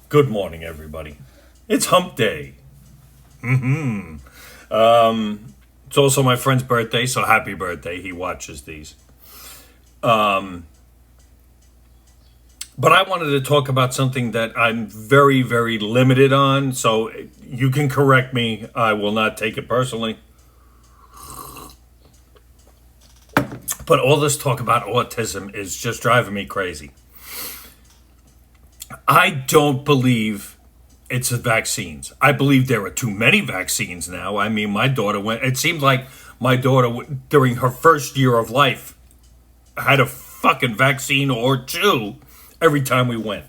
Good morning, everybody. It's hump day. It's also my friend's birthday, so happy birthday. He watches these. But I wanted to talk about something that I'm very, very limited on, so you can correct me. I will not take it personally. But all this talk about autism is just driving me crazy. I don't believe it's the vaccines. I believe there are too many vaccines now. I mean, my daughter went, it seemed like my daughter, during her first year of life, had a fucking vaccine or two every time we went.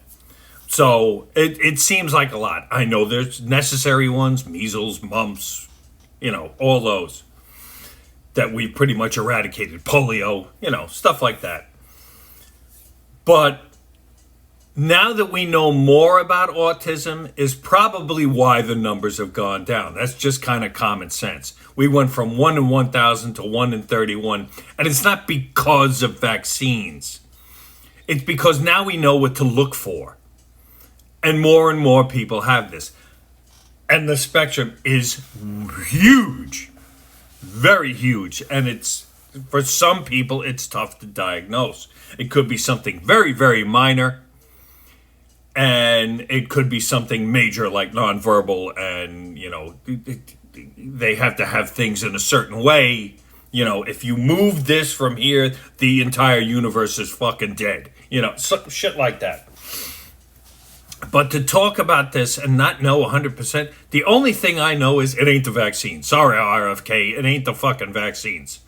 So it seems like a lot. I know there's necessary ones, measles, mumps, all those that we pretty much eradicated, polio, stuff like that. But now that we know more about autism is probably why the numbers have gone down. That's just kind of common sense. We went from 1 in 1,000 to 1 in 31, and it's not because of vaccines. It's because now we know what to look for. And more people have this. And the spectrum is huge, very huge. And it's, for some people, it's tough to diagnose. It could be something very, very minor. And it could be something major like nonverbal, and they have to have things in a certain way. If you move this from here, the entire universe is fucking dead. Shit like that. But to talk about this and not know 100%, the only thing I know is it ain't the vaccine. Sorry, RFK, it ain't the fucking vaccines.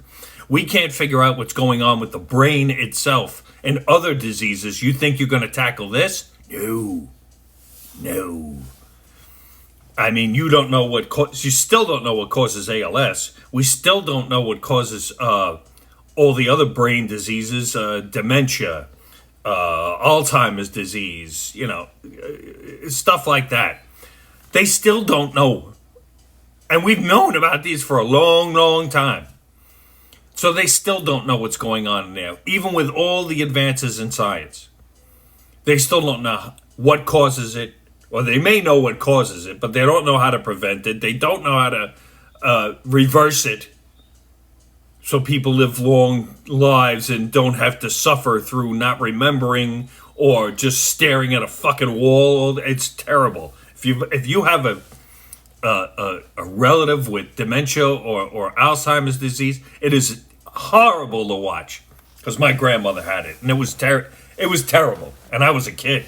We can't figure out what's going on with the brain itself and other diseases. You think you're going to tackle this? No. I mean, you don't know you still don't know what causes ALS. We still don't know what causes all the other brain diseases, dementia, Alzheimer's disease, stuff like that. They still don't know. And we've known about these for a long, long time. So they still don't know what's going on there, even with all the advances in science. They still don't know what causes it, or they may know what causes it, but they don't know how to prevent it. They don't know how to reverse it so people live long lives and don't have to suffer through not remembering or just staring at a fucking wall. It's terrible. If you have a relative with dementia or Alzheimer's disease, it is horrible to watch, because my grandmother had it, and it was terrible. It was terrible, and I was a kid.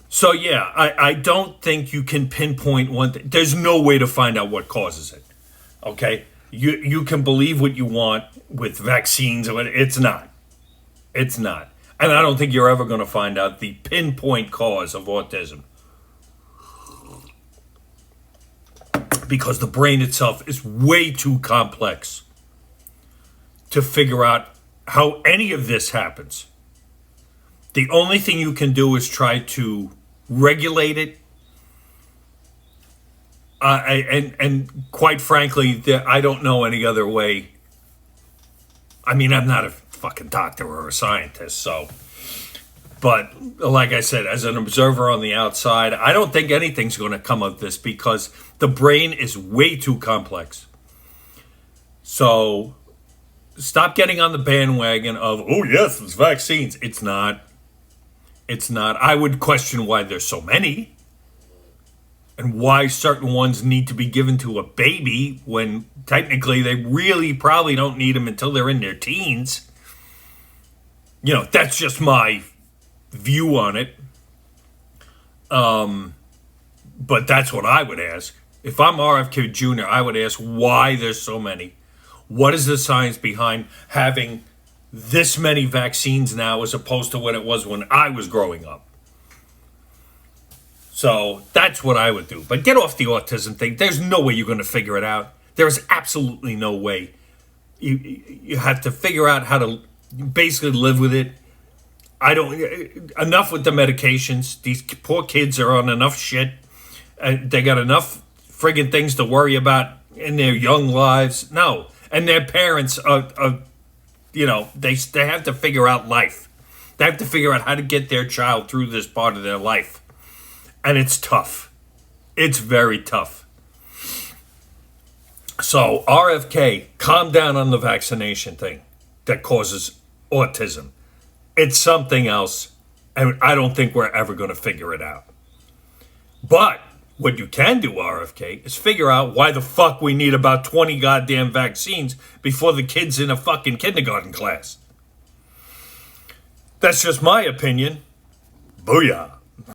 So yeah, I don't think you can pinpoint one thing. There's no way to find out what causes it. Okay? You can believe what you want with vaccines, but it's not. It's not. And I don't think you're ever going to find out the pinpoint cause of autism. Because the brain itself is way too complex to figure out how any of this happens. The only thing you can do is try to regulate it. And quite frankly, I don't know any other way. I mean, I'm not a fucking doctor or a scientist, but like I said, as an observer on the outside, I don't think anything's going to come of this, because the brain is way too complex. So stop getting on the bandwagon of, oh yes, it's vaccines. It's not. It's not. I would question why there's so many, and why certain ones need to be given to a baby when technically they really probably don't need them until they're in their teens. That's just my view on it. But that's what I would ask. If I'm RFK Jr., I would ask why there's so many. What is the science behind having this many vaccines now as opposed to when it was when I was growing up? So that's what I would do. But get off the autism thing. There's no way you're going to figure it out. There's absolutely no way. You have to figure out how to basically live with it. Enough with the medications. These poor kids are on enough shit. They got enough friggin' things to worry about in their young lives. No. And their parents are they have to figure out life. They have to figure out how to get their child through this part of their life. And it's tough. It's very tough. So, RFK, calm down on the vaccination thing that causes autism. It's something else, and I don't think we're ever going to figure it out. But what you can do, RFK, is figure out why the fuck we need about 20 goddamn vaccines before the kid's in a fucking kindergarten class. That's just my opinion. Booyah.